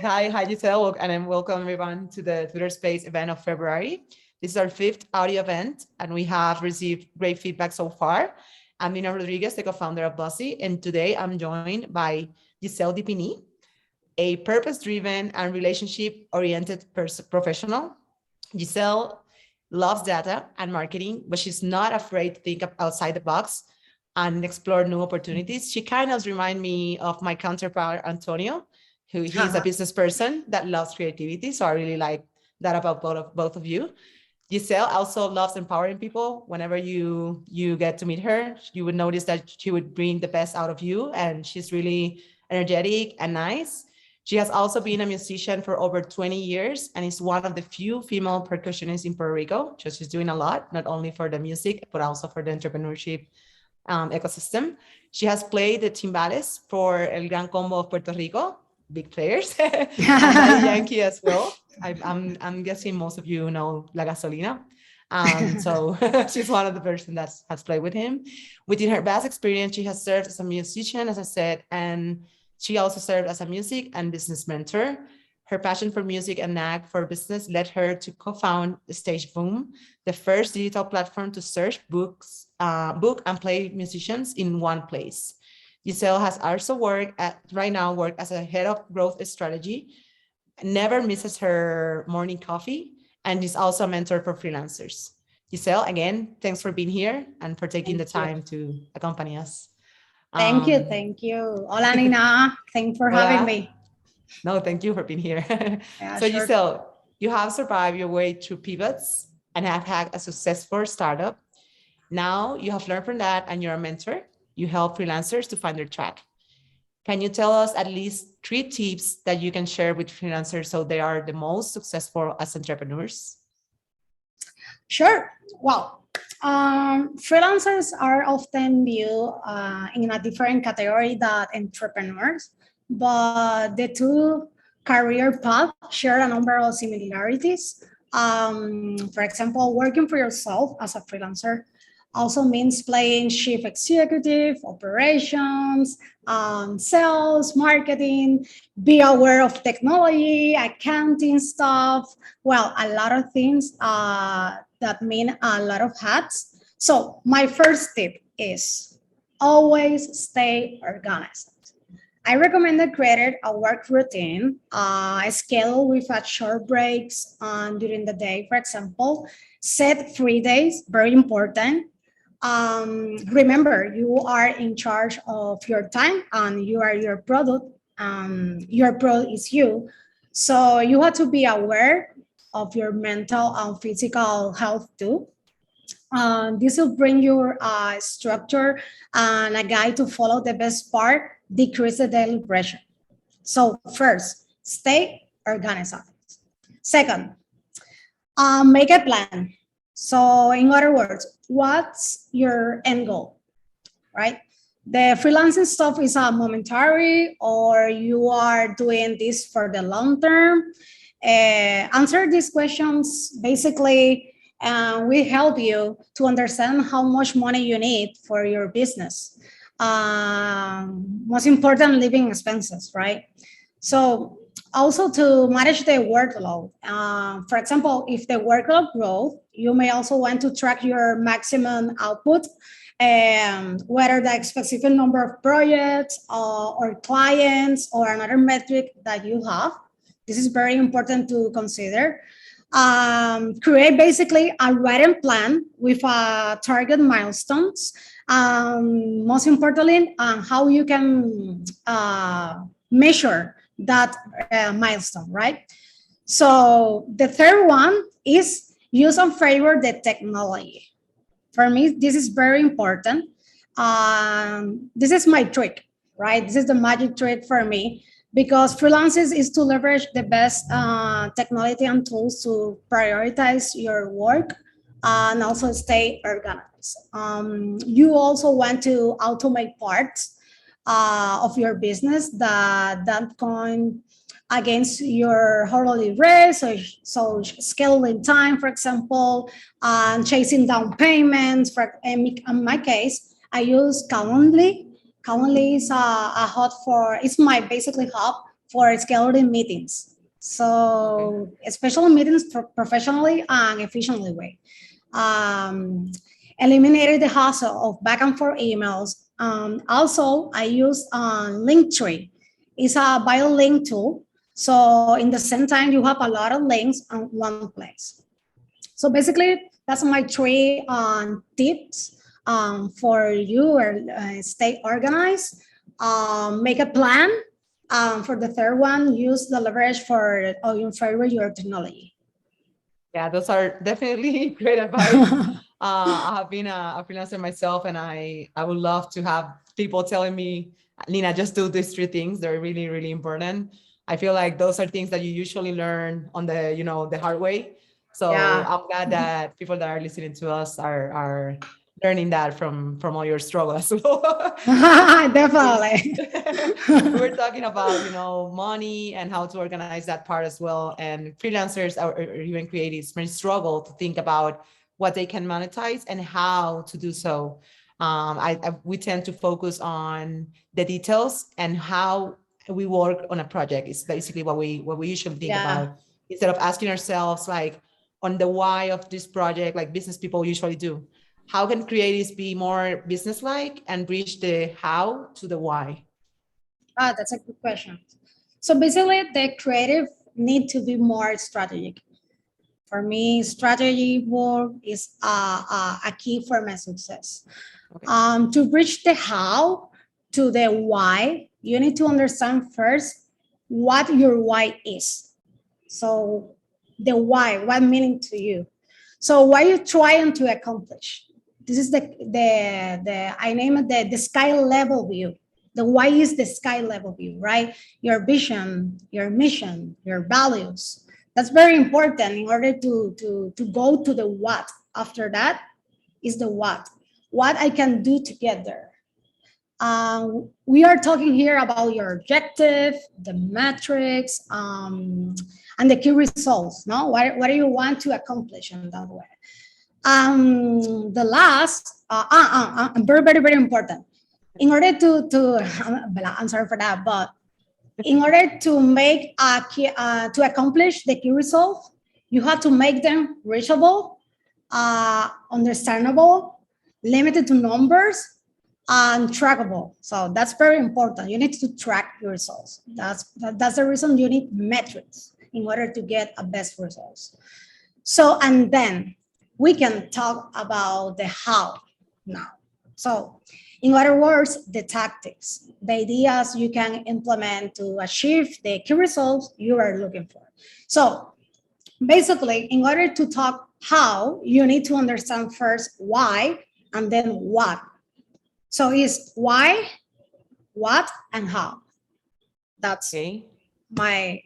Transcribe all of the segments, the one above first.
Hi, Yiselle, and then welcome everyone to the Twitter Space event of February. This is our 5th audio event, and we have received great feedback so far. I'm Nina Rodríguez, the co-founder of Buzzzy, and today I'm joined by Yiselle Dipini, a purpose-driven and relationship-oriented professional. Yiselle loves data and marketing, but she's not afraid to think outside the box and explore new opportunities. She kind of reminds me of my counterpart, Antonio, who he's a business person that loves creativity. So I really like that about both of you. Yiselle also loves empowering people. Whenever you get to meet her, you would notice that she would bring the best out of you, and she's really energetic and nice. She has also been a musician for over 20 years and is one of the few female percussionists in Puerto Rico. So she's doing a lot, not only for the music, but also for the entrepreneurship ecosystem. She has played the timbales for El Gran Combo of Puerto Rico, big players, and Daddy Yankee as well. I'm guessing most of you know La Gasolina. So she's one of the person that has played with him. Within her vast experience, she has served as a musician, as I said, and she also served as a music and business mentor. Her passion for music and knack for business led her to co-found Stage Boom, the first digital platform to search book and play musicians in one place. Yiselle has also worked as a head of growth strategy, never misses her morning coffee, and is also a mentor for freelancers. Yiselle, again, thanks for being here and for taking the time to accompany us. Thank you. Hola, Nina. Thanks for having me. No, thank you for being here. Yeah, so sure. Yiselle, you have survived your way through pivots and have had a successful startup. Now you have learned from that and you're a mentor. You help freelancers to find their track. Can you tell us at least 3 tips that you can share with freelancers so they are the most successful as entrepreneurs? Sure. Well, freelancers are often viewed in a different category than entrepreneurs, but the two career paths share a number of similarities. For example, working for yourself as a freelancer also means playing chief executive, operations, sales, marketing, be aware of technology, accounting stuff. Well, a lot of things that mean a lot of hats. So my first tip is always stay organized. I recommend creating a work routine, a schedule with short breaks during the day, for example. Set 3 days, very important. Remember, you are in charge of your time and you are your product. Your product is you. So you have to be aware of your mental and physical health too. This will bring your structure and a guide to follow the best part, decrease the daily pressure. So first, stay organized. Second, make a plan. So in other words, what's your end goal, right? The freelancing stuff is a momentary, or you are doing this for the long term. Answer these questions. Basically, we help you to understand how much money you need for your business. Most important, living expenses, right? So also to manage the workload. For example, if the workload grows, you may also want to track your maximum output, and whether the specific number of projects or clients or another metric that you have. This is very important to consider. Create basically a written plan with target milestones. Most importantly, how you can measure that milestone, right? So the third one is use and favor the technology. For me, this is very important. This is my trick, right? This is the magic trick for me, because freelancing is to leverage the best technology and tools to prioritize your work and also stay organized. You also want to automate parts of your business that going against your hourly rate, so scheduling time, for example, and chasing down payments. In my case, I use Calendly. Calendly is a hub it's my basically hub for scheduling meetings. So especially meetings professionally and efficiently way. Eliminated the hassle of back and forth emails. Also, I use Linktree. It's a bio link tool. So in the same time, you have a lot of links on one place. So basically, that's my three tips for you or stay organized. Make a plan. For the third one, use the leverage for in favor of your technology. Yeah, those are definitely great advice. I have been a freelancer myself, and I would love to have people telling me, Nina, just do these three things. They're really, really important. I feel like those are things that you usually learn on the, the hard way. So Yeah. I'm glad that people that are listening to us are learning that from all your struggle as well. Definitely. We were talking about, money and how to organize that part as well. And freelancers or even creatives may struggle to think about what they can monetize and how to do so. We tend to focus on the details and how we work on a project. It's basically what we usually think about, instead of asking ourselves like on the why of this project, like business people usually do. How can creatives be more business-like and bridge the how to the why? That's a good question. So basically, the creative need to be more strategic. For me, strategy work is a key for my success. Okay. To bridge the how to the why, you need to understand first what your why is. So the why, what meaning to you. So what you trying to accomplish. This is the I name it the sky level view. The why is the sky level view, right? Your vision, your mission, your values. That's very important in order to go to the what. After that is the what I can do to get there. We are talking here about your objective, the metrics, and the key results. No, what do you want to accomplish in that way? The last, very, very, very important. In order I'm sorry for that, but in order to make to accomplish the key results, you have to make them reachable, understandable, limited to numbers, and trackable. So that's very important. You need to track your results. That's the reason you need metrics in order to get a best results. So, and then we can talk about the how now. So, in other words, the tactics, the ideas you can implement to achieve the key results you are looking for. So, basically, in order to talk how, you need to understand first why and then what. So it's why, what, and how. That's my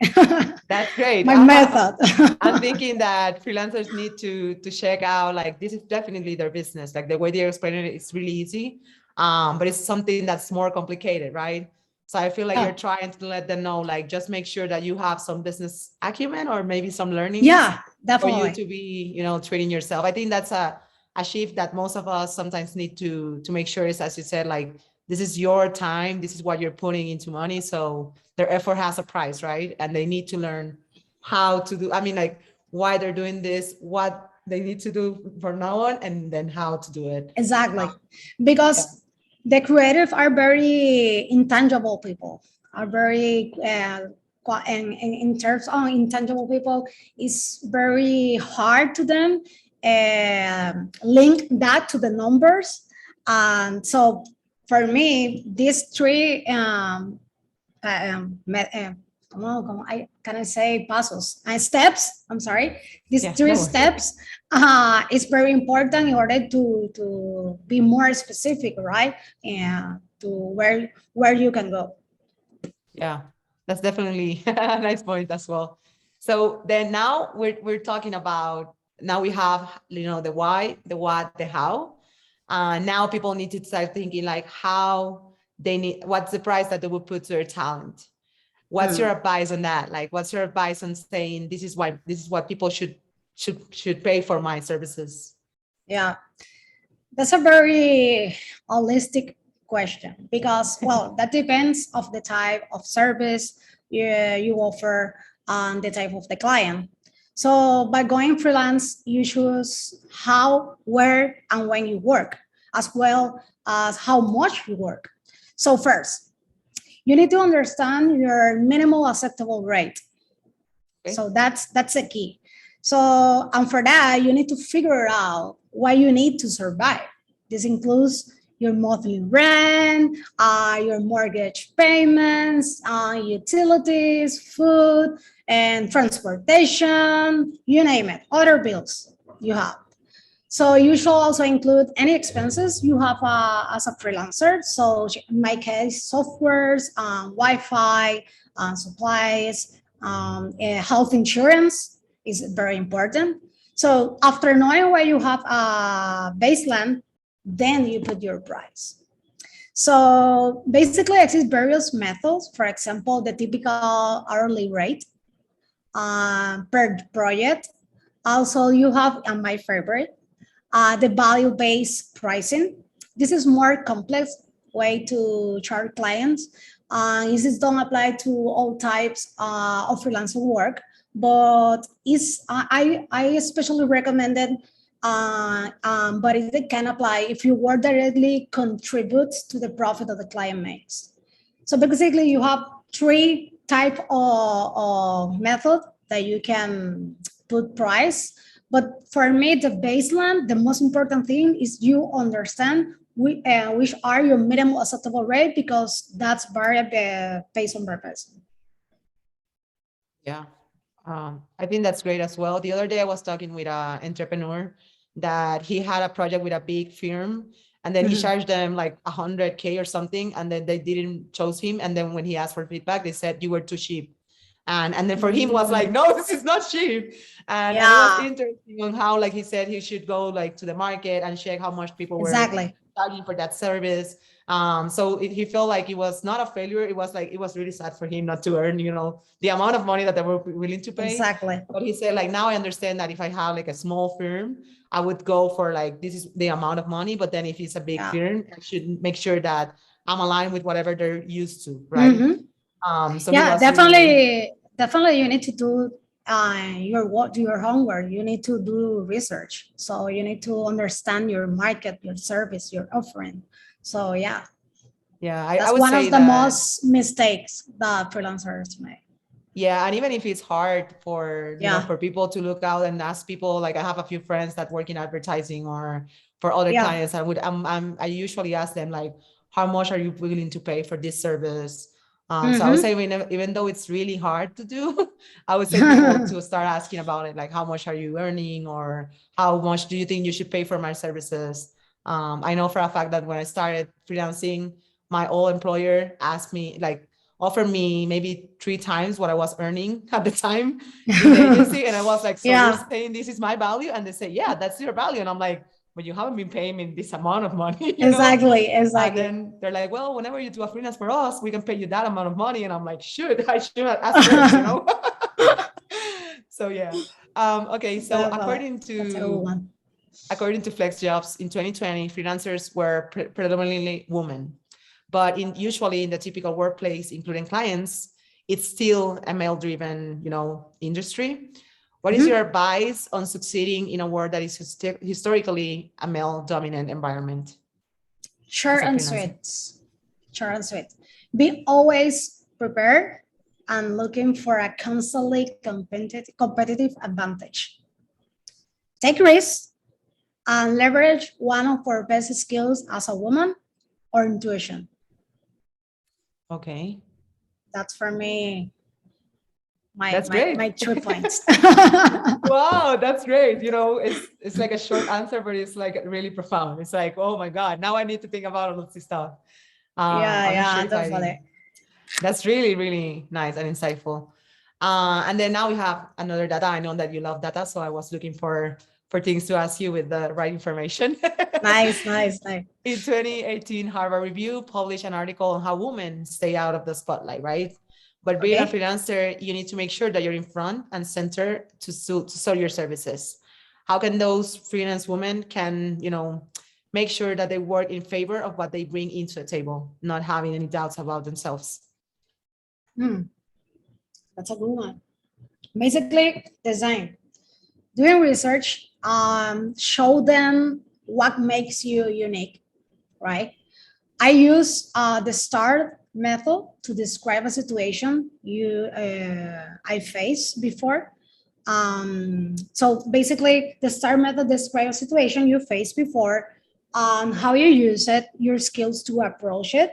that's great. my method. I'm thinking that freelancers need to check out, like, this is definitely their business. Like the way they're explaining it, it's really easy, but it's something that's more complicated, right? So I feel like you're trying to let them know, like, just make sure that you have some business acumen or maybe some learning. Yeah, definitely. For you to be, treating yourself. I think that's a shift that most of us sometimes need to make sure is, as you said, like, this is your time, this is what you're putting into money. So their effort has a price, right? And they need to learn how to do, like, why they're doing this, what they need to do from now on, and then how to do it. Exactly. Because the creative are very intangible people, are very, in terms of intangible people, it's very hard to them link that to the numbers. And so for me, these three can I say pasos? Steps. I'm sorry. These three steps is very important in order to be more specific, right? And to where you can go. Yeah, that's definitely a nice point as well. So then now we're talking about, now we have, the why, the what, the how. Now people need to start thinking like how they need, what's the price that they would put to their talent. What's your advice on that? Like, what's your advice on saying this is what people should pay for my services? Yeah, that's a very holistic question because, well, that depends of the type of service you offer the type of the client. So by going freelance, you choose how, where, and when you work, as well as how much you work. So first, you need to understand your minimal acceptable rate. Okay. So that's the key. So, and for that, you need to figure out what you need to survive. This includes your monthly rent, your mortgage payments, utilities, food, and transportation, you name it, other bills you have. So you should also include any expenses you have as a freelancer. So in my case, softwares, Wi-Fi, supplies, health insurance is very important. So after knowing where you have a baseline, then you put your price. So basically exist various methods. For example, the typical hourly rate per project. Also, you have my favorite, the value-based pricing. This is more complex way to charge clients. This don't apply to all types of freelancer work, but I especially recommend it. But it can apply if your work directly contributes to the profit that the client makes. So basically, you have three type of method that you can put price. But for me, the baseline, the most important thing is you understand which are your minimum acceptable rate, because that's variable based on per person. Yeah. I think that's great as well. The other day I was talking with an entrepreneur that he had a project with a big firm, and then he charged them like 100K or something, and then they didn't choose him. And then when he asked for feedback, they said you were too cheap. And then for him was like, no, this is not cheap. And it was interesting on how, like he said, he should go like to the market and check how much people were charging for that service. So he felt like it was not a failure. It was like, it was really sad for him not to earn, the amount of money that they were willing to pay. But he said, like, now I understand that if I have like a small firm, I would go for like, this is the amount of money. But then if it's a big firm, I should make sure that I'm aligned with whatever they're used to, right? So yeah, definitely you need to do your homework. You need to do research. So you need to understand your market, your service, your offering. So yeah, I would one say of the that most mistakes that freelancers make. Yeah, and even if it's hard for for people to look out and ask people, like I have a few friends that work in advertising or for other clients, I usually ask them like, how much are you willing to pay for this service? So I would say even though it's really hard to do, I would say people to start asking about it, like how much are you earning, or how much do you think you should pay for my services? I know for a fact that when I started freelancing, my old employer asked me, like, offered me maybe 3 times what I was earning at the time in the agency. And I was like, so you're saying this is my value? And they say, yeah, that's your value. And I'm like, but you haven't been paying me this amount of money. Exactly. And then they're like, well, whenever you do a freelance for us, we can pay you that amount of money. And I'm like, I should have asked first, So yeah. Okay. So according to Flex Jobs in 2020, freelancers were predominantly women. But usually in the typical workplace, including clients, it's still a male-driven, industry. What is your advice on succeeding in a world that is historically a male-dominant environment? Short and sweet. Be always prepared and looking for a constantly competitive advantage. Take risks and leverage one of our best skills as a woman, or intuition. Okay. That's for me. That's great. My 3 points. Wow, that's great. It's like a short answer, but it's like really profound. It's like, oh my God, now I need to think about all of this stuff. Definitely. That's really, really nice and insightful. And then now we have another data. I know that you love data, so I was looking for things to ask you with the right information. Nice. In 2018, Harvard Review published an article on how women stay out of the spotlight, right? But being a freelancer, you need to make sure that you're in front and center to sell your services. How can those freelance women can, make sure that they work in favor of what they bring into the table, not having any doubts about themselves? That's a good one. Basically, design. Doing research, show them what makes you unique, right? I use the STAR method to describe a situation I faced before. So basically, the STAR method describes a situation you faced before, how you use it, your skills to approach it,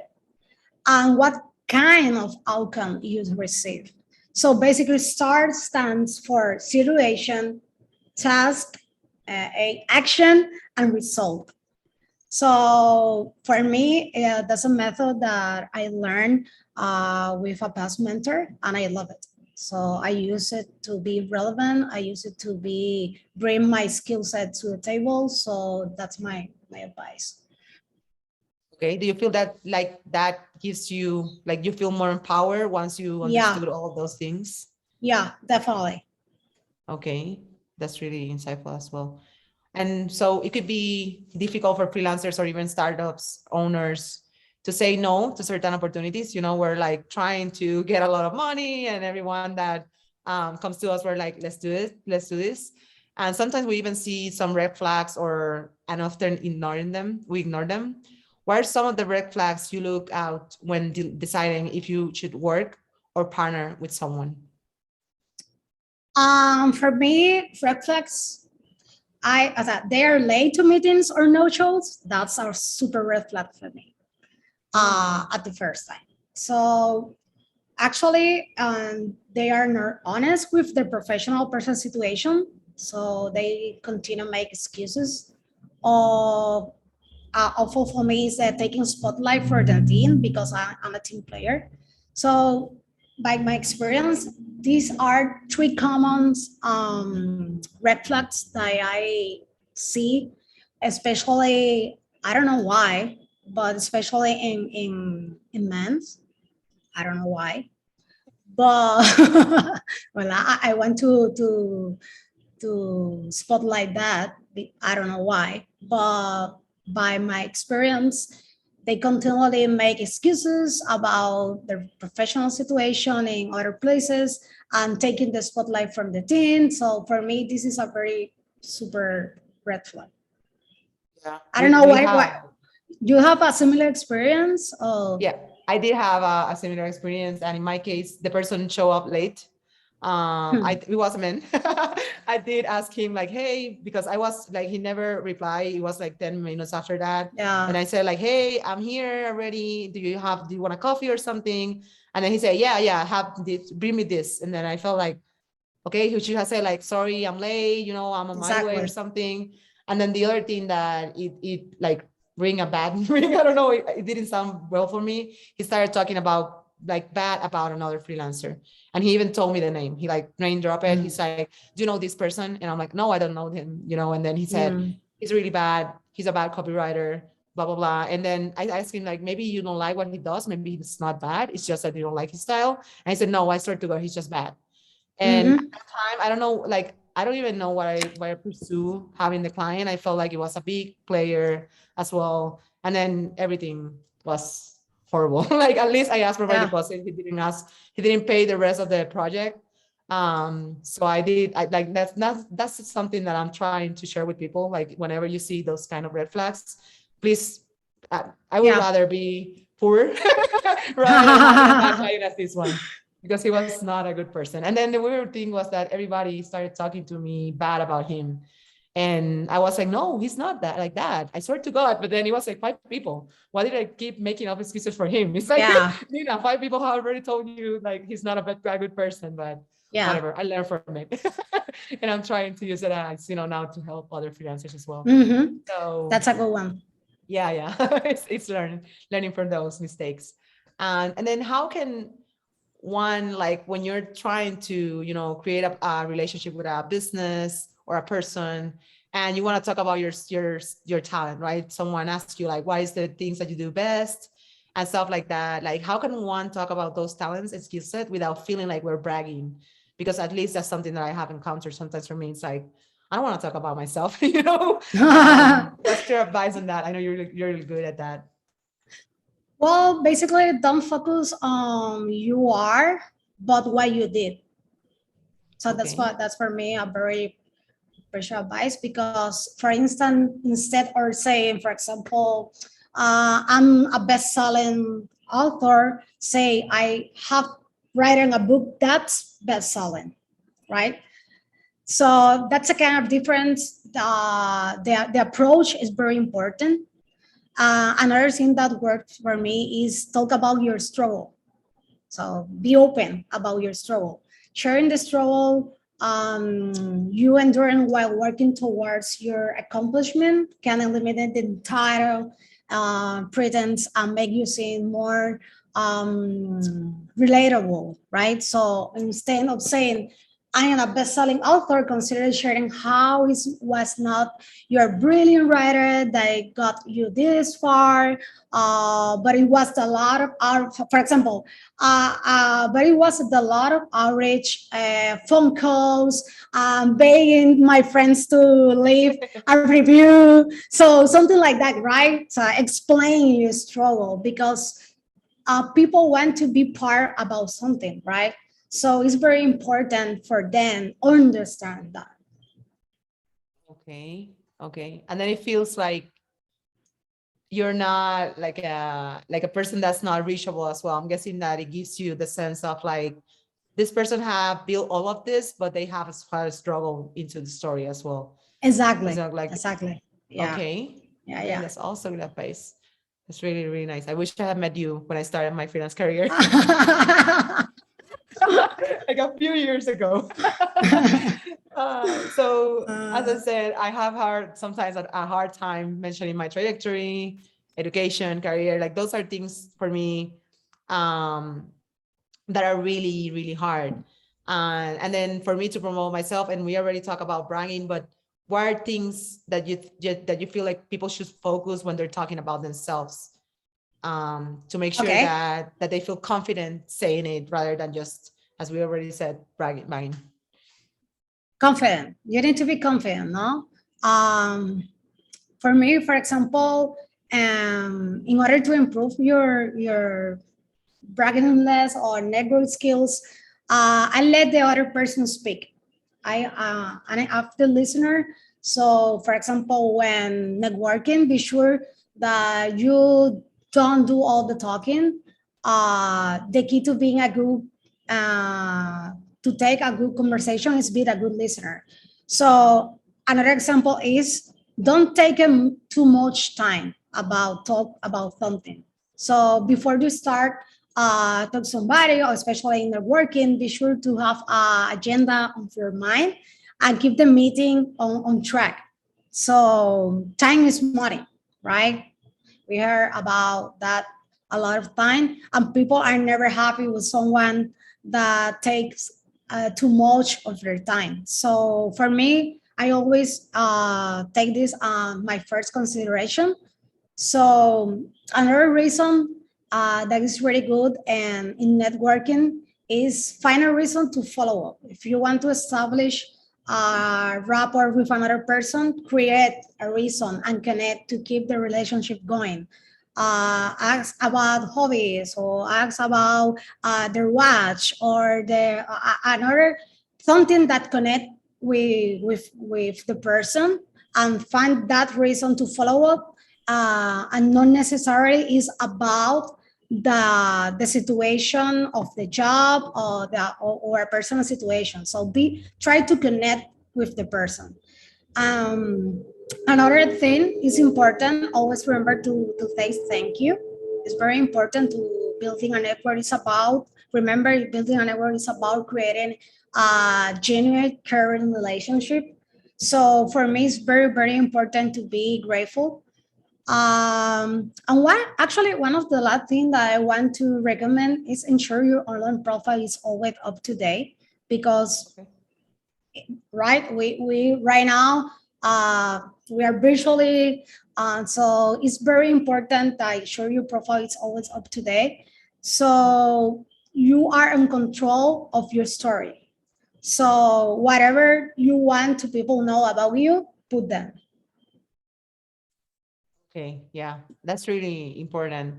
and what kind of outcome you receive. So basically, STAR stands for situation, task, action, and result. So for me, that's a method that I learned with a past mentor, and I love it. So I use it to be relevant. I use it to bring my skill set to the table. So that's my advice. Okay. Do you feel that like that gives you like you feel more empowered once you Yeah, understood all those things? yeah, definitely. Okay. That's really insightful as well. And so it could be difficult for freelancers or even startups owners to say no to certain opportunities. We're like trying to get a lot of money, and everyone that comes to us, we're like, let's do it, let's do this. And sometimes we even see some red flags, and often we ignore them. What are some of the red flags you look out when deciding if you should work or partner with someone? For me, red flags, they are late to meetings or no shows. That's a super red flag for me. At the first time. So actually, they are not honest with their professional person situation. So they continue to make excuses. Or awful for me is taking spotlight for the team because I'm a team player. So by my experience, these are three common red flags that I see, especially, I don't know why, but especially in men's. I don't know why, but well, I want to spotlight that. I don't know why, but by my experience, they continually make excuses about their professional situation in other places and taking the spotlight from the team. So for me, this is a very super red flag. Yeah, I don't know we why. have. You have a similar experience? Yeah, I did have a similar experience, and in my case, the person showed up late. It was a man. I did ask him like, hey, because I was like, he never replied. It was like 10 minutes after that. And Yeah. I said like, hey, I'm here already. Do you want a coffee or something? And then he said, yeah, have this, bring me this. And then I felt like, okay, he should have said like, sorry, I'm late, I'm on my way or Exactly. something. And then the other thing that it like ring a bad ring, I don't know, it didn't sound well for me. He started talking about like bad about another freelancer. And he even told me the name. He like name dropped it. He's like, do you know this person? And I'm like, no, I don't know him, and then he said, he's really bad. He's a bad copywriter, blah, blah, blah. And then I asked him like, maybe you don't like what he does. Maybe he's not bad. It's just that you don't like his style. And he said, no, I swear to God, he's just bad. And at that time, I don't know, like, I don't even know why I pursue having the client. I felt like it was a big player as well. And then everything was horrible. Like, at least I asked for my Yeah. deposit. He didn't pay the rest of the project. So I like, that's something that I'm trying to share with people. Like, whenever you see those kind of red flags, please, I would Yeah. rather be poor rather than having a bad client as this one, because he was not a good person. And then the weird thing was that everybody started talking to me bad about him. And I was like, no, he's not that like that. I swear to God. But then it was like 5 people. Why did I keep making up excuses for him? It's like, Yeah. Nina, 5 people have already told you like he's not a good person, but Yeah. whatever. I learned from it. And I'm trying to use it as, now to help other freelancers as well. So That's a good one. yeah. It's learning from those mistakes. And then how can one, like when you're trying to create a relationship with a business or a person, and you want to talk about your talent, right? Someone asks you like, what is the things that you do best and stuff like that, like how can one talk about those talents and skill set without feeling like we're bragging? Because at least that's something that I have encountered sometimes. For me, it's like, I don't want to talk about myself. What's your advice on that? I know you're really good at that. Well, basically, don't focus on you are, but what you did. So that's for me a very pressure advice, because for instance, instead of saying, for example, I'm a best-selling author, say I have written a book that's best-selling, right? So that's a kind of difference. The approach is very important. Another thing that works for me is talk about your struggle. So be open about your struggle. Sharing the struggle you enduring while working towards your accomplishment can eliminate the entire pretense and make you seem more relatable, right? So instead of saying, I am a best-selling author, consider sharing how it was not your brilliant writer that got you this far, but it was a lot of for example, but it was a lot of outreach, phone calls, begging my friends to leave a review. So something like that, right? So explain your struggle, because people want to be part about something, right? So it's very important for them to understand that. Okay. Okay. And then it feels like you're not like a person that's not reachable as well. I'm guessing that it gives you the sense of like, this person have built all of this, but they have a struggle into the story as well. Exactly. Like, exactly. Yeah. okay. Yeah. That's also good advice. That's really, really nice. I wish I had met you when I started my freelance career. Like a few years ago. So as I said, I have sometimes a hard time mentioning my trajectory, education, career. Like those are things for me that are really, really hard. And then for me to promote myself, and we already talk about bragging, but what are things that you feel like people should focus when they're talking about themselves, to make sure that they feel confident saying it rather than just, as we already said, bragging. Confident. You need to be confident, no? For me, for example, in order to improve your bragging-less or network skills, I let the other person speak. And I have the listener. So, for example, when networking, be sure that you don't do all the talking. The key to being a good to take a good conversation is be a good listener. So another example is don't take too much time about talk about something. So before you start talk to somebody, or especially in the working, be sure to have an agenda on your mind and keep the meeting on track. So time is money, right? We heard about that a lot of time, and people are never happy with someone that takes too much of their time. So for me, I always take this my first consideration. So another reason that is really good and in networking is find a reason to follow up. If you want to establish a rapport with another person, create a reason and connect to keep the relationship going. Ask about hobbies, or ask about their watch, or the another something that connect with the person, and find that reason to follow up, and not necessarily is about the situation of the job or a personal situation. So try to connect with the person. Another thing is important. Always remember to say thank you. It's very important to building a network. It's about remember building a network is about creating a genuine, caring relationship. So for me, it's very important to be grateful. And one of the last things that I want to recommend is ensure your online profile is always up to date, because right we right now we are virtually, so it's very important that ensure your profile is always up to date, so you are in control of your story. So whatever you want to people know about you, put them. Okay, yeah, that's really important.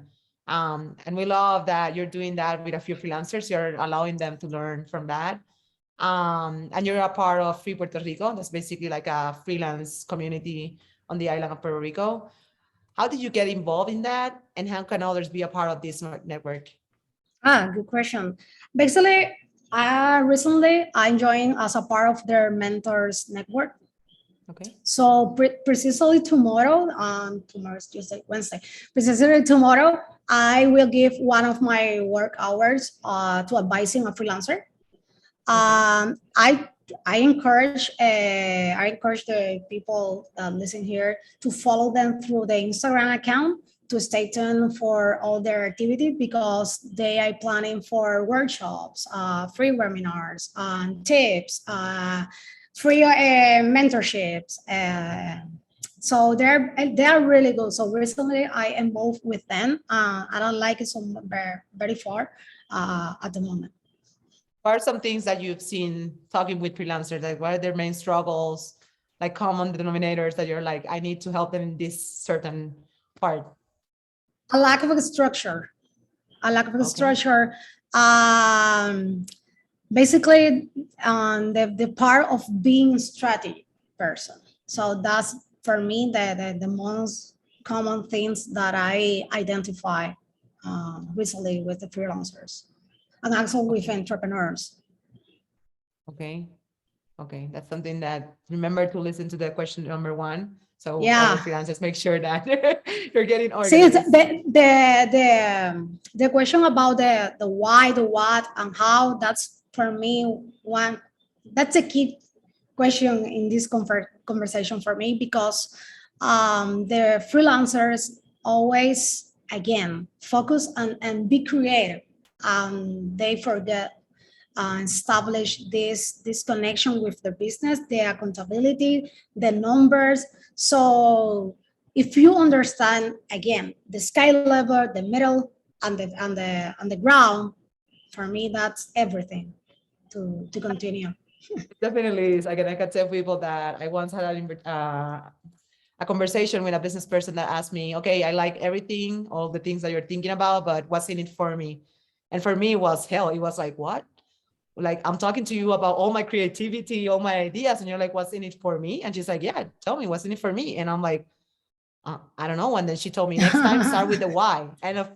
And we love that you're doing that with a few freelancers. You're allowing them to learn from that. And you're a part of Free Puerto Rico. That's basically like a freelance community on the island of Puerto Rico. How did you get involved in that? And how can others be a part of this network? Good question. Basically, recently I joined as a part of their mentors network. Okay. So precisely tomorrow, tomorrow's Tuesday, Wednesday, precisely tomorrow, I will give one of my work hours to advising a freelancer. I encourage the people that listen here to follow them through the Instagram account to stay tuned for all their activity because they are planning for workshops, free webinars, tips, free mentorships. So they are really good. So recently I involved with them. I don't like it so very far at the moment. What are some things that you've seen talking with freelancers? Like, what are their main struggles, like common denominators that you're like, I need to help them in this certain part? A lack of a structure. Structure. Basically, the part of being strategy person. So that's for me the most common things that I identify recently with the freelancers and also with entrepreneurs. Okay. Okay. That's something that remember to listen to the question number 1. So Yeah. other freelancers make sure that you're getting organized. See, the question about the why, the what, and how, that's for me that's a key question in this conversation for me because the freelancers always again focus and be creative. They forget establish this connection with the business, the accountability, the numbers. So if you understand again the sky level, the middle, and the ground, for me that's everything to continue. Definitely is. Again, I can tell people that I once had a conversation with a business person that asked me, okay, I like everything, all the things that you're thinking about, but what's in it for me? And for me, it was hell. It was like, what? Like, I'm talking to you about all my creativity, all my ideas. And you're like, what's in it for me? And she's like, yeah, tell me what's in it for me. And I'm like, I don't know. And then she told me next time, start with the why. And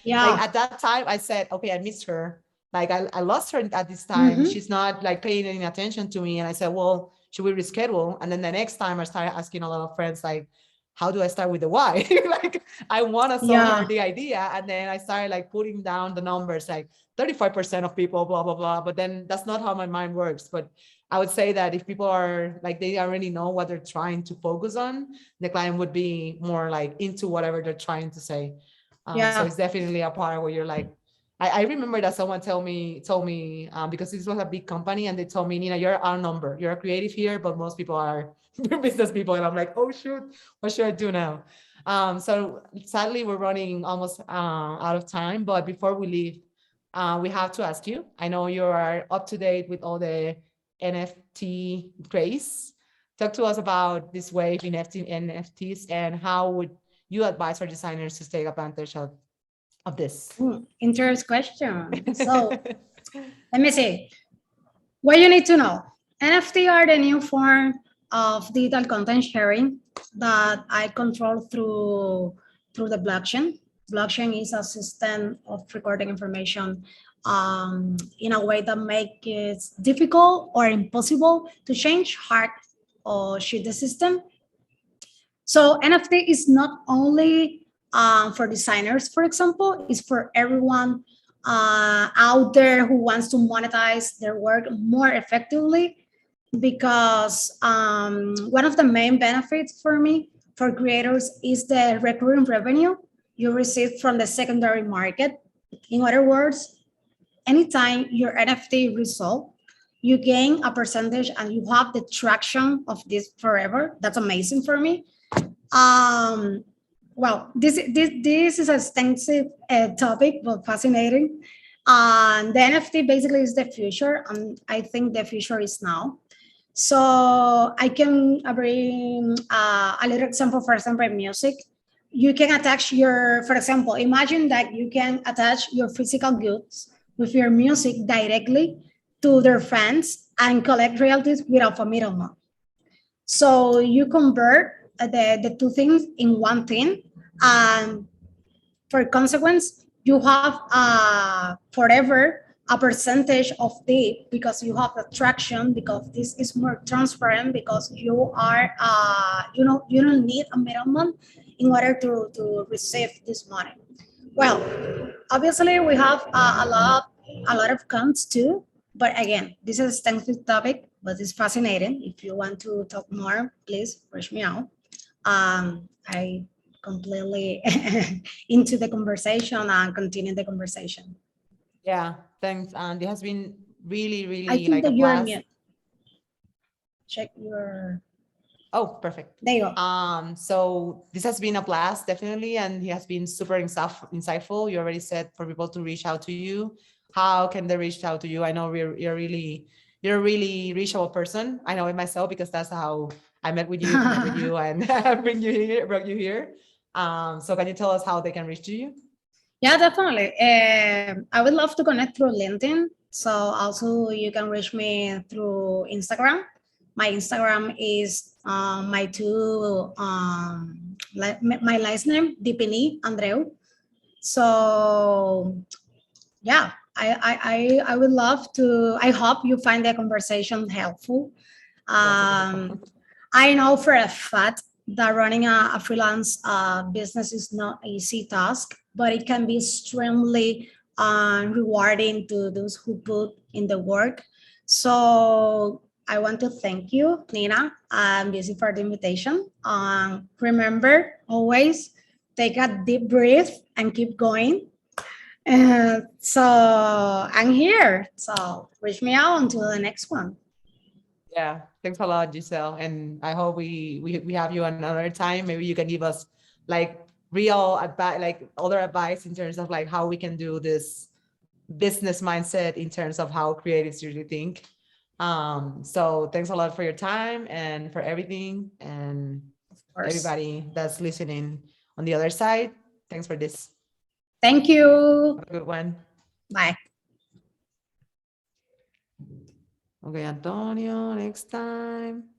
Yeah. like at that time I said, okay, I missed her. Like I lost her at this time. She's not like paying any attention to me. And I said, well, should we reschedule? And then the next time I started asking a lot of friends, like, how do I start with the why? Like I want to sell her the idea. And then I started like putting down the numbers, like 35% of people, blah, blah, blah. But then that's not how my mind works. But I would say that if people are like, they already know what they're trying to focus on, the client would be more like into whatever they're trying to say. So it's definitely a part where you're like, I remember that someone told me because this was a big company and they told me, Nina, you're our number. You're a creative here, but most people are business people. And I'm like, oh shoot, what should I do now? So sadly, we're running almost out of time. But before we leave, we have to ask you. I know you are up to date with all the NFT craze. Talk to us about this wave in NFTs and how would you advise our designers to take advantage of this? Interesting question. So let me see. What you need to know. NFT are the new form of digital content sharing that I control through the blockchain. Blockchain is a system of recording information in a way that makes it difficult or impossible to change, hack, or cheat the system. So NFT is not only for designers, for example, it's for everyone out there who wants to monetize their work more effectively, because one of the main benefits for me, for creators, is the recurring revenue you receive from the secondary market. In other words, anytime your NFT result, you gain a percentage and you have the traction of this forever. That's amazing for me. Well, this is an extensive topic, but fascinating. And the NFT basically is the future, and I think the future is now. So I can bring a little example. For example, music. You can attach for example, imagine that you can attach your physical goods with your music directly to their fans and collect royalties without a middleman. So you convert the two things in one thing, and for consequence, you have forever a percentage of the, because you have the traction, because this is more transparent, because you are you don't need a middleman in order to receive this money. Well, obviously we have a lot of cons too, but again, this is a extensive topic, but it's fascinating. If you want to talk more, please reach me out. I completely into the conversation and continue the conversation. Yeah, thanks. And it has been really, I really think like a that you're blast. mute. Check your. Oh, perfect. There you go. So this has been a blast, definitely, and he has been super insightful. You already said for people to reach out to you. How can they reach out to you? I know you're a really reachable person. I know it myself because that's how I met with you, connect with you, and brought you here. So can you tell us how they can reach to you? Yeah, definitely. I would love to connect through LinkedIn. So also you can reach me through Instagram. My Instagram is my two my last name Dipini Andreu. So yeah, I would love to. I hope you find the conversation helpful. I know for a fact that running a freelance business is not an easy task, but it can be extremely rewarding to those who put in the work. So I want to thank you, Nina and Buzzzy, for the invitation. Remember, always take a deep breath and keep going. So I'm here. So reach me out until the next one. Yeah, thanks a lot, Yiselle. And I hope we have you another time. Maybe you can give us like real advice, like other advice in terms of like how we can do this business mindset in terms of how creatives usually think. So thanks a lot for your time and for everything. And Of course. everybody that's listening on the other side, thanks for this. Thank you. Have a good one. Bye. Okay, Antonio, next time.